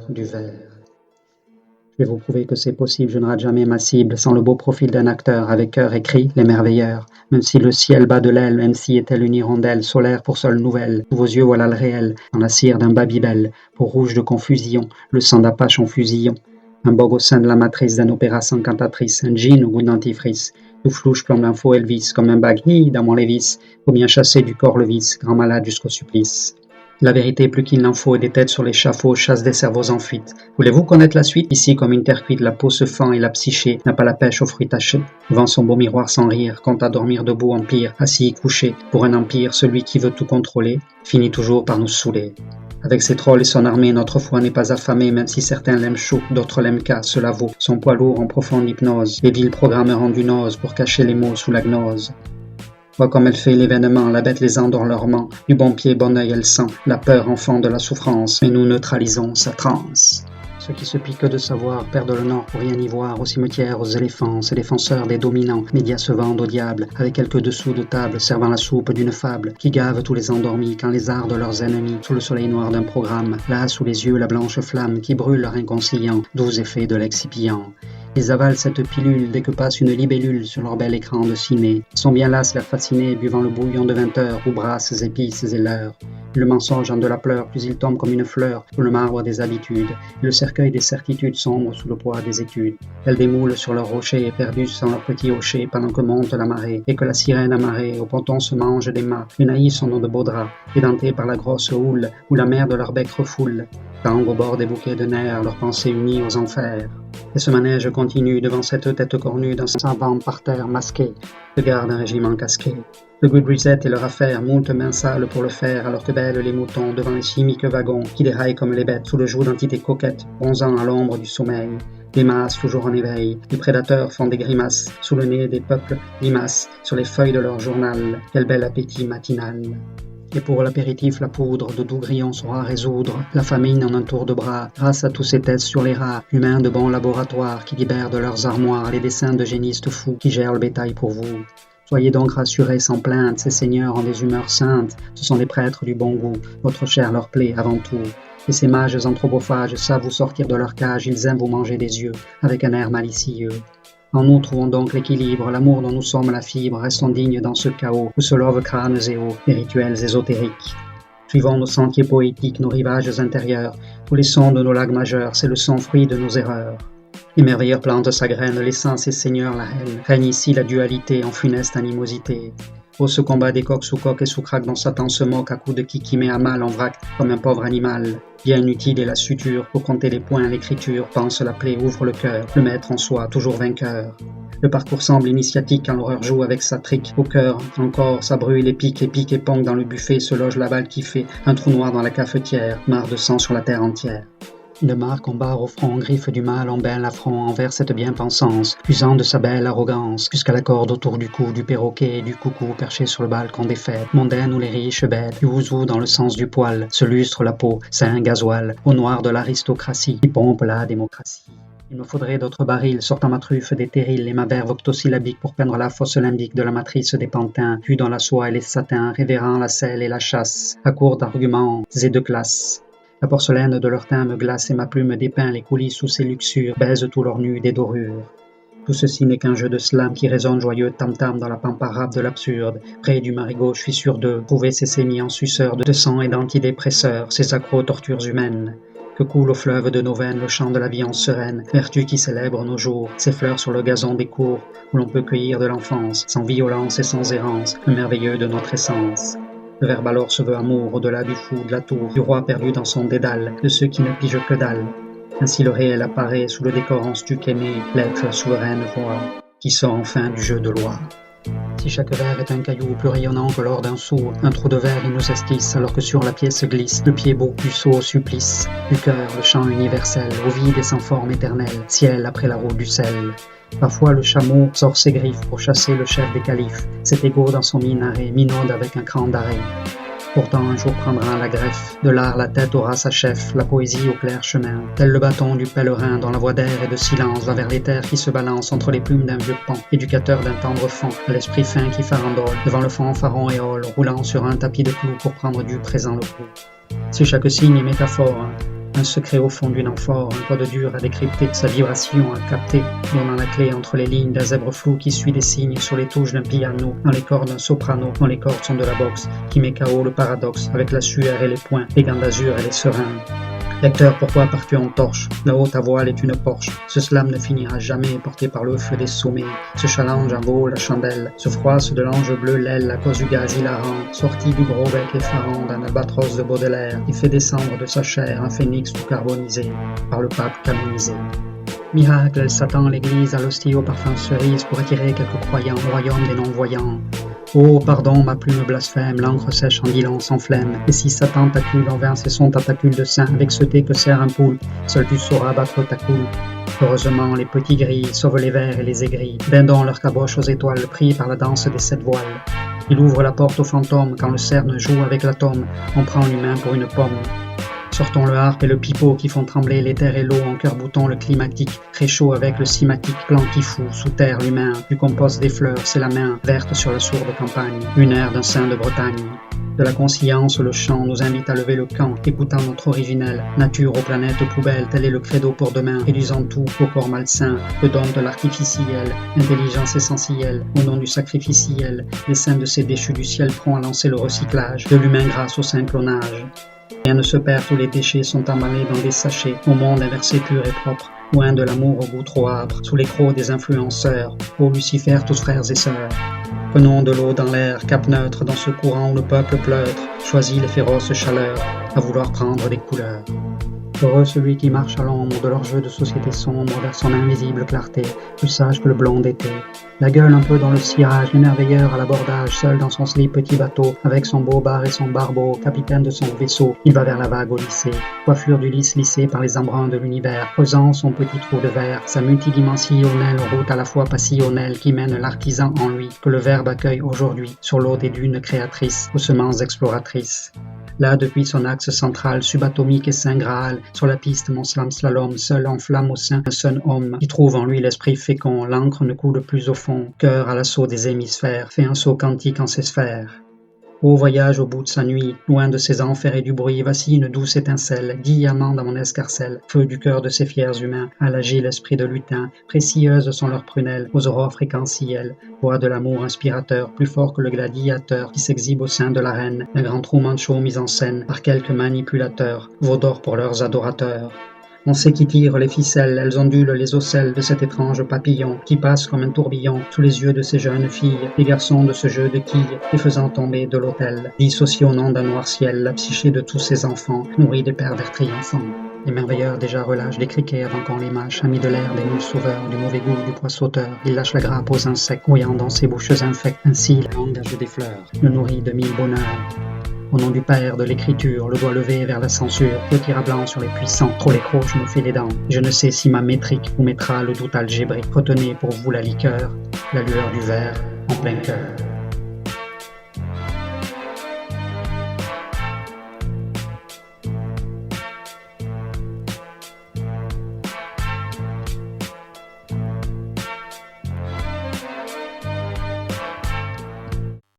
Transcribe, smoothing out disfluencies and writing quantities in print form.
Du verre. Je vais vous prouver que c'est possible, je ne rate jamais ma cible, sans le beau profil d'un acteur, avec cœur écrit, l'émerveilleur. Même si le ciel bat de l'aile, même si est-elle une hirondelle, solaire pour seule nouvelle, sous vos yeux voilà le réel, dans la cire d'un Babybel, pour rouge de confusion, le sang d'Apache en fusillon. Un bog au sein de la matrice d'un opéra sans cantatrice, un jean au goût dentifrice, tout flouche plombe l'info Elvis, comme un baggy dans mon Lévis, faut bien chasser du corps le vice, grand malade jusqu'au supplice. La vérité plus qu'il n'en faut, et des têtes sur l'échafaud chassent des cerveaux en fuite. Voulez-vous connaître la suite? Ici, comme une terre cuite, la peau se fend et la psyché n'a pas la pêche aux fruits tachés. Devant son beau miroir sans rire, compte à dormir debout empire, assis couché. Pour un empire, celui qui veut tout contrôler, finit toujours par nous saouler. Avec ses trolls et son armée, notre foi n'est pas affamée, même si certains l'aiment chaud, d'autres l'aiment casse, cela vaut. Son poids lourd en profonde hypnose, les vils programmes rendus nose pour cacher les mots sous la gnose. Vois comme elle fait l'événement, la bête les endort lorement, du bon pied, bon œil elle sent, la peur enfant de la souffrance, mais nous neutralisons sa transe. Ceux qui se piquent de savoir perdent le nord pour rien y voir, aux cimetières, aux éléphants, ces défenseurs des dominants, médias se vendent au diable, avec quelques dessous de table, servant la soupe d'une fable, qui gave tous les endormis, quand les arts de leurs ennemis, sous le soleil noir d'un programme, là sous les yeux la blanche flamme, qui brûle leur inconciliant, doux effets de l'excipient. Ils avalent cette pilule dès que passe une libellule sur leur bel écran de ciné. Ils sont bien las, l'air fascinés, buvant le bouillon de 20 heures, où brasses, épices et leurres. Le mensonge en de la pleure, plus il tombe comme une fleur sous le marbre des habitudes. Et le cercueil des certitudes sombre sous le poids des études. Elles démoulent sur leurs rochers, perdues sans leur petit hocher, pendant que monte la marée, et que la sirène amarrée au ponton se mange des mâts. Une haïs son nom de beaux draps, édentés par la grosse houle, où la mer de leur bec refoule. Tangue au bord des bouquets de nerfs, leurs pensées unies aux enfers. Et ce manège continue devant cette tête cornue d'un savant par terre masqué, de garde un régiment casqué. Le good reset est leur affaire, moult mains sales pour le faire, alors que belles les moutons devant les chimiques wagons qui déraillent comme les bêtes sous le joug d'entités coquettes, bronzant à l'ombre du sommeil. Des masses toujours en éveil, les prédateurs font des grimaces, sous le nez des peuples limaces, sur les feuilles de leur journal, quel bel appétit matinal. Et pour l'apéritif, la poudre de doux grillons saura résoudre la famine en un tour de bras, grâce à tous ces tests sur les rats, humains de bons laboratoires qui libèrent de leurs armoires les dessins d'eugénistes fous qui gèrent le bétail pour vous. Soyez donc rassurés sans plainte, ces seigneurs ont des humeurs saintes, ce sont des prêtres du bon goût, votre chair leur plaît avant tout. Et ces mages anthropophages savent vous sortir de leur cage, ils aiment vous manger des yeux, avec un air malicieux. En nous trouvons donc l'équilibre, l'amour dont nous sommes la fibre, restons dignes dans ce chaos où se lovent crânes et os, des rituels ésotériques. Suivons nos sentiers poétiques, nos rivages intérieurs, tous les sons de nos lacs majeurs, c'est le son fruit de nos erreurs. Les merveilleurs plantent sa graine, l'essence et seigneur la haine, règne ici la dualité en funeste animosité. Oh, ce combat des coqs sous coq et sous craque dont Satan se moque à coups de qui met à mal en vrac comme un pauvre animal. Bien inutile est la suture pour compter les points, l'écriture pense la plaie, ouvre le cœur, le maître en soi, toujours vainqueur. Le parcours semble initiatique quand l'horreur joue avec sa trique. Au cœur, encore, ça brûle et pique et pongue dans le buffet, se loge la balle qui fait un trou noir dans la cafetière, mare de sang sur la terre entière. Une marque en barre au front, griffe du mal en bel affront envers cette bien-pensance, usant de sa belle arrogance, jusqu'à la corde autour du cou du perroquet et du coucou perché sur le balcon des fêtes, mondaines où les riches bêtes, du ouzou dans le sens du poil, se lustre la peau, c'est un gasoil, au noir de l'aristocratie, qui pompe la démocratie. Il me faudrait d'autres barils sortant ma truffe des terrils et ma verve octosyllabique pour peindre la fosse limbique de la matrice des pantins, tue dans la soie et les satins, révérant la selle et la chasse, à court d'arguments et de glace. La porcelaine de leur teint me glace et ma plume dépeint les coulisses sous ses luxures, baise tout leur nu des dorures. Tout ceci n'est qu'un jeu de slam qui résonne joyeux tam-tam dans la pampe arabe de l'absurde. Près du marigot, je suis sûr de trouver ces sémis en suceurs de sang et d'antidépresseurs, ces accros tortures humaines. Que coule au fleuve de nos veines le chant de la vie en sereine, vertu qui célèbre nos jours, ces fleurs sur le gazon des cours, où l'on peut cueillir de l'enfance, sans violence et sans errance, le merveilleux de notre essence. Le verbe alors se veut amour, au-delà du fou, de la tour, du roi perdu dans son dédale, de ceux qui ne pigent que dalle. Ainsi le réel apparaît sous le décor en stuc aimé, l'être la souveraine voix, qui sort enfin du jeu de loi. Si chaque verre est un caillou plus rayonnant que l'or d'un sou, un trou de verre il nous esquisse, alors que sur la pièce glisse le pied beau puceau au supplice. Du cœur, le chant universel, au vide et sans forme éternelle, ciel après la roue du sel. Parfois le chameau sort ses griffes pour chasser le chef des califes, cet égo dans son minaret, minaude avec un cran d'arrêt. Pourtant un jour prendra la greffe, de l'art la tête aura sa chef, la poésie au clair chemin, tel le bâton du pèlerin dont la voix d'air et de silence va vers les terres qui se balancent entre les plumes d'un vieux pan, éducateur d'un tendre fond, à l'esprit fin qui farandole, devant le fanfaron éole, roulant sur un tapis de clous pour prendre du présent le coup. Si chaque signe est métaphore, Un secret au fond d'une amphore, un code dur à décrypter, sa vibration à capter, donnant la clé entre les lignes d'un zèbre flou qui suit des signes sur les touches d'un piano, dans les cordes d'un soprano, dont les cordes sont de la boxe, qui met KO le paradoxe, avec la sueur et les poings, les gants d'azur et les serins. Lecteur, pourquoi pars-tu en torche? Là-haut ta voile est une Porsche. Ce slam ne finira jamais, porté par le feu des sommets. Ce challenge en vaut la chandelle. Se froisse de l'ange bleu l'aile à cause du gaz hilarant, sorti du gros bec effarant d'un albatros de Baudelaire, qui fait descendre de sa chair un phénix tout carbonisé, par le pape canonisé. Miracle, elle s'attend l'église à l'hostie au parfum cerise pour attirer quelques croyants au royaume des non-voyants. Oh, pardon, ma plume blasphème, l'encre sèche en dilant sans flemme. Et si sa tentacule envers ses sons tentacules de sein, avec ce thé que sert un poulpe, seul tu sauras battre ta coulpe. Heureusement, les petits gris sauvent les vers et les aigris, bindant leur caboche aux étoiles, pris par la danse des 7 voiles. Il ouvre la porte aux fantômes quand le cerne joue avec l'atome, on prend l'humain pour une pomme. Sortons le harpe et le pipeau qui font trembler l'éther et l'eau, en cœur-bouton le climatique, très chaud avec le cymatique, plan qui fout, sous terre l'humain, du compost des fleurs, c'est la main, verte sur la sourde campagne, une aire d'un sein de Bretagne. De la conciliance, le chant nous invite à lever le camp, écoutant notre originel, nature aux planètes poubelles, tel est le credo pour demain, réduisant tout au corps malsain, le don de l'artificiel, intelligence essentielle, au nom du sacrificiel, les saints de ces déchus du ciel prompt à lancer le recyclage, de l'humain grâce au saint clonage. Rien ne se perd, tous les déchets sont emballés dans des sachets, au monde inversé pur et propre, loin de l'amour au goût trop âpre, sous les crocs des influenceurs, ô Lucifer, tous frères et sœurs. Prenons de l'eau dans l'air, cap neutre dans ce courant où le peuple pleutre, choisit les féroces chaleurs, à vouloir prendre des couleurs. Heureux celui qui marche à l'ombre de leur jeu de société sombre vers son invisible clarté, plus sage que le blond d'été. La gueule un peu dans le cirage, l'émerveilleur à l'abordage, seul dans son slip petit bateau, avec son beau bar et son barbeau, capitaine de son vaisseau, il va vers la vague au lycée. Coiffure du lys lissée par les embruns de l'univers, creusant son petit trou de verre, sa multidimensionnelle route à la fois passionnelle qui mène l'artisan en lui, que le verbe accueille aujourd'hui, sur l'eau des dunes créatrices, aux semences exploratrices. Là, depuis son axe central, subatomique et saint Graal, sur la piste mon slalom, seul en flamme au sein, un seul homme, qui trouve en lui l'esprit fécond, l'encre ne coule plus au fond, cœur à l'assaut des hémisphères, fait un saut quantique en ses sphères. Ô voyage au bout de sa nuit, loin de ses enfers et du bruit, voici une douce étincelle, diamant dans mon escarcelle, feu du cœur de ces fiers humains, à l'agile esprit de lutin, précieuses sont leurs prunelles, aux aurores fréquentielles, voix de l'amour inspirateur, plus fort que le gladiateur qui s'exhibe au sein de l'arène, un grand Truman Show mis en scène par quelques manipulateurs, vaut d'or pour leurs adorateurs. On sait qui tire les ficelles, elles ondulent les ocelles de cet étrange papillon qui passe comme un tourbillon sous les yeux de ces jeunes filles, les garçons de ce jeu de quilles, les faisant tomber de l'autel, dissocié au nom d'un noir ciel, la psyché de tous ces enfants, nourris des pervers triomphants. Les merveilleurs déjà relâchent des criquets avant qu'on les mâche, amis de l'air, des moules sauveurs, du mauvais goût, du pois sauteur. Ils lâchent la grappe aux insectes, grouillant dans ses bouches infectes. Ainsi, le langage des fleurs, le nourrit de 1000 bonheurs. Au nom du Père, de l'Écriture, le doigt levé vers la censure, le tir à blanc sur les puissants, trop les crocs, je me fais les dents. Je ne sais si ma métrique vous mettra le doute algébrique. Retenez pour vous la liqueur, la lueur du verre en plein cœur.